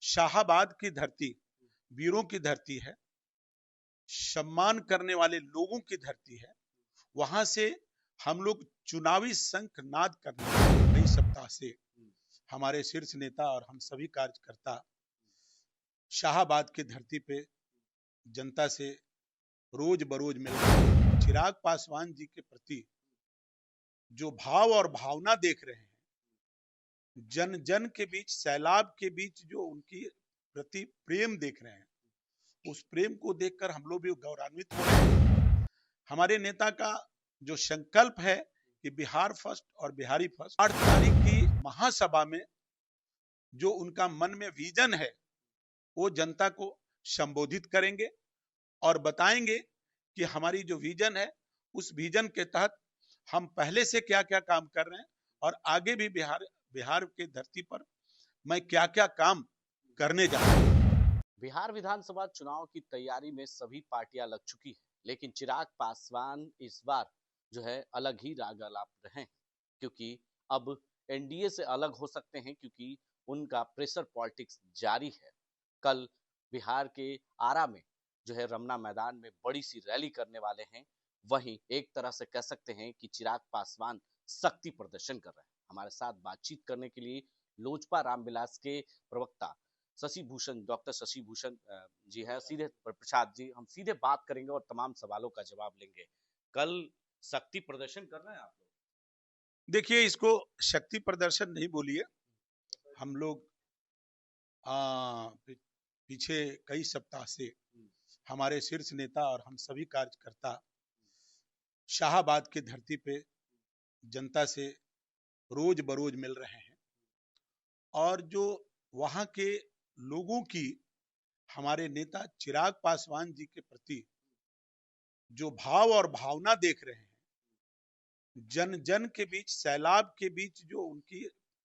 शाहाबाद की धरती वीरों की धरती है, सम्मान करने वाले लोगों की धरती है। वहां से हम लोग चुनावी शंखनाद करने कई सप्ताह से हमारे शीर्ष नेता और हम सभी कार्यकर्ता शाहाबाद की धरती पे जनता से रोज बरोज मिल रहे हैं। चिराग पासवान जी के प्रति जो भाव और भावना देख रहे हैं, जन जन के बीच, सैलाब के बीच जो उनकी प्रति प्रेम देख रहे हैं, उस प्रेम को देखकर हम लोग भी गौरवान्वित हो रहे हैं। हमारे नेता का जो संकल्प है कि बिहार फर्स्ट और बिहारी फर्स्ट, 8 तारीख की महासभा में जो उनका मन में विजन है वो जनता को संबोधित करेंगे और बताएंगे कि हमारी जो विजन है उस विजन के तहत हम पहले से क्या क्या काम कर रहे हैं और आगे भी बिहार के धरती पर मैं क्या क्या काम करने जा रहा हूं। बिहार विधानसभा चुनाव की तैयारी में सभी पार्टियां लग चुकी है, लेकिन चिराग पासवान इस बार जो है अलग ही राग आलाप रहे हैं, क्योंकि अब एनडीए से अलग हो सकते हैं, क्योंकि उनका प्रेशर पॉलिटिक्स जारी है। कल बिहार के आरा में जो है रमना मैदान में बड़ी सी रैली करने वाले हैं। वहीं एक तरह से कह सकते हैं कि चिराग पासवान शक्ति प्रदर्शन कर रहे हैं। हमारे साथ बातचीत करने के लिए लोजपा रामविलास के प्रवक्ता शशि भूषण, डॉक्टर शशि भूषण जी है, सीधे प्रसाद जी, हम सीधे बात करेंगे और तमाम सवालों का जवाब लेंगे। कल शक्ति प्रदर्शन कर रहे हैं आप लोग? देखिए, इसको शक्ति प्रदर्शन नहीं बोलिए। हम लोग पीछे कई सप्ताह से हमारे शीर्ष नेता और हम सभी कार्यकर्ता शाहाबाद की धरती पे जनता से रोज बरोज मिल रहे हैं और जो वहां के लोगों की हमारे नेता चिराग पासवान जी के प्रति जो भाव और भावना देख रहे हैं, जन जन के बीच, सैलाब के बीच जो उनकी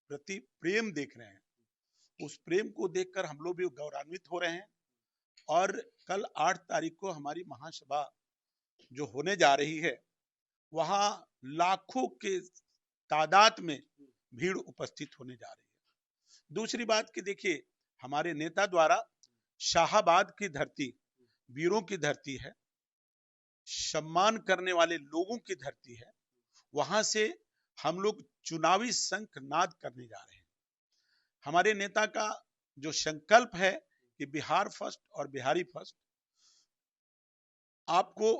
प्रति प्रेम देख रहे हैं, उस प्रेम को देखकर हम लोग भी गौरवान्वित हो रहे हैं। और कल 8 तारीख को हमारी महासभा जो होने जा रही है, वहां लाखों के तादाद में भीड़ उपस्थित होने जा रही है। दूसरी बात कि देखिए, हमारे नेता द्वारा शाहाबाद की धरती वीरों की धरती है, सम्मान करने वाले लोगों की धरती है। वहां से हम लोग चुनावी शंखनाद करने जा रहे हैं। हमारे नेता का जो संकल्प है कि बिहार फर्स्ट और बिहारी फर्स्ट, आपको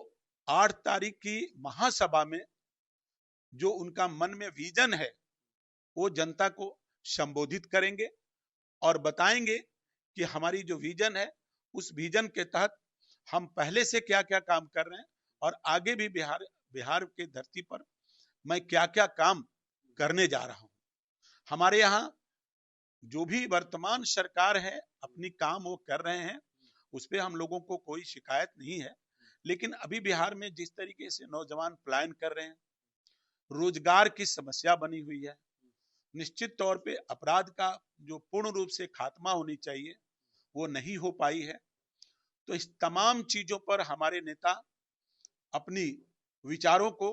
8 तारीख की महासभा में जो उनका मन में विजन है वो जनता को संबोधित करेंगे और बताएंगे कि हमारी जो विजन है उस विजन के तहत हम पहले से क्या क्या काम कर रहे हैं और आगे भी बिहार के धरती पर मैं क्या क्या काम करने जा रहा हूं। हमारे यहाँ जो भी वर्तमान सरकार है अपनी काम वो कर रहे हैं, उस पर हम लोगों को कोई शिकायत नहीं है। लेकिन अभी बिहार में जिस तरीके से नौजवान पलायन कर रहे हैं, रोजगार की समस्या बनी हुई है, निश्चित तौर पे अपराध का जो पूर्ण रूप से खात्मा होनी चाहिए वो नहीं हो पाई है। तो इस तमाम चीजों पर हमारे नेता अपनी विचारों को,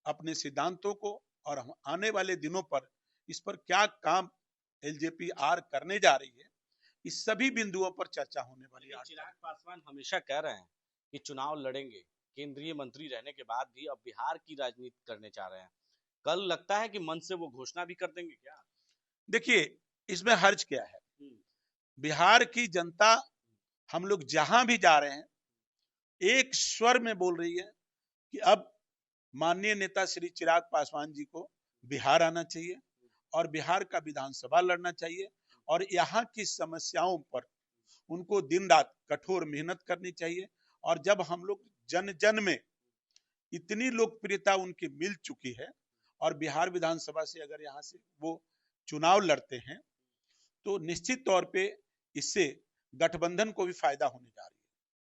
अपने सिद्धांतों को और आने वाले दिनों पर इस पर क्या काम एलजेपी आर करने जा रही है, इस सभी बिंदुओं पर चर्चा होने वाली है। चिराग पासवान हमेशा कह रहे हैं कि चुनाव लड़ेंगे, केंद्रीय मंत्री रहने के बाद भी अब बिहार की राजनीति करने जा रहे हैं। कल लगता है कि मन से वो घोषणा भी कर देंगे क्या? देखिए, इसमें हर्ज क्या है? बिहार की जनता, हम लोग जहां भी जा रहे हैं, एक स्वर में बोल रही है कि अब माननीय नेता श्री चिराग पासवान जी को बिहार आना चाहिए और बिहार का विधानसभा लड़ना चाहिए और यहाँ की समस्याओं पर उनको दिन रात कठोर मेहनत करनी चाहिए। और जब हम लोग जन जन में इतनी लोकप्रियता उनकी मिल चुकी है और बिहार विधानसभा से अगर यहाँ से वो चुनाव लड़ते हैं तो निश्चित तौर पे इससे गठबंधन को भी फायदा होने जा रही है।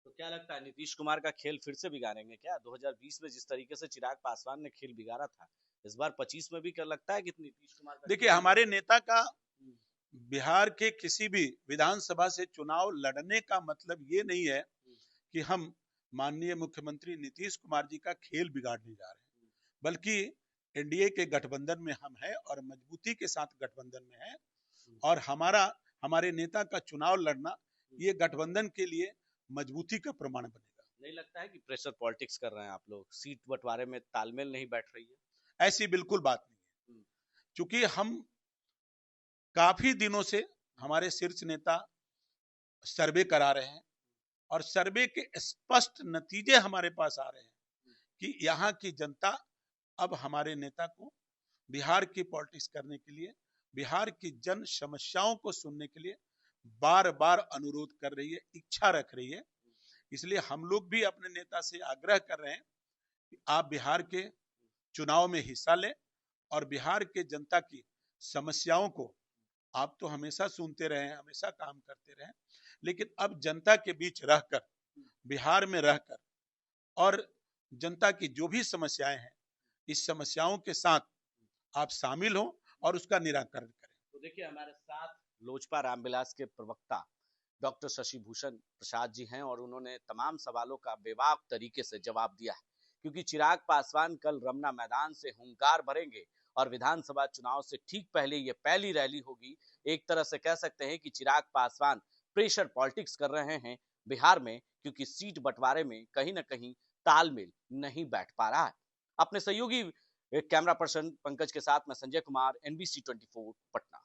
तो क्या लगता है, नीतीश कुमार का खेल फिर से बिगाड़ेंगे क्या? 2020 में जिस तरीके से चिराग पासवान ने खेल बिगाड़ा था, इस बार 25 में भी क्या लगता है कि नीतीश कुमार का? देखिए, हमारे नेता का बिहार के किसी भी विधानसभा से चुनाव लड़ने का मतलब ये नहीं है कि हम माननीय मुख्यमंत्री नीतीश कुमार जी का खेल बिगाड़ने जा रहे हैं, बल्कि एनडीए के गठबंधन में हम हैं और मजबूती के साथ गठबंधन में है। और हमारे नेता का चुनाव लड़ना ये गठबंधन के लिए मजबूती का प्रमाण बनेगा। नहीं लगता है कि प्रेशर पॉलिटिक्स कर रहे हैं आप लोग, सीट बंटवारे में तालमेल नहीं बैठ रही है? ऐसी बिल्कुल बात नहीं है, क्योंकि हम काफी दिनों से हमारे शीर्ष नेता सर्वे करा रहे हैं और सर्वे के स्पष्ट नतीजे हमारे पास आ रहे हैं कि यहाँ की जनता अब हमारे नेता को बिहार की पॉलिटिक्स करने के लिए, बिहार की जन समस्याओं को सुनने के लिए बार बार अनुरोध कर रही है, इच्छा रख रही है। इसलिए हम लोग भी अपने नेता से आग्रह कर रहे हैं कि आप बिहार के चुनाव में हिस्सा लें और बिहार के जनता की समस्याओं को आप तो हमेशा सुनते रहे हैं, हमेशा काम करते रहे, लेकिन अब जनता के बीच रहकर, बिहार में रहकर और जनता की जो भी समस्याएं हैं, इस समस्याओं के साथ आप शामिल हो और उसका निराकरण करें। तो देखिए, हमारे साथ लोजपा रामविलास के प्रवक्ता डॉक्टर शशि भूषण प्रसाद जी हैं और उन्होंने तमाम सवालों का बेबाक तरीके से जवाब दिया है, क्योंकि चिराग पासवान कल रमना मैदान से हुंकार भरेंगे और विधानसभा चुनाव से ठीक पहले ये पहली रैली होगी। एक तरह से कह सकते हैं कि चिराग पासवान प्रेशर पॉलिटिक्स कर रहे हैं बिहार में, क्योंकि सीट बंटवारे में कहीं ना कहीं तालमेल नहीं बैठ पा रहा है। अपने सहयोगी कैमरा पर्सन पंकज के साथ मैं संजय कुमार, NBC 24 पटना।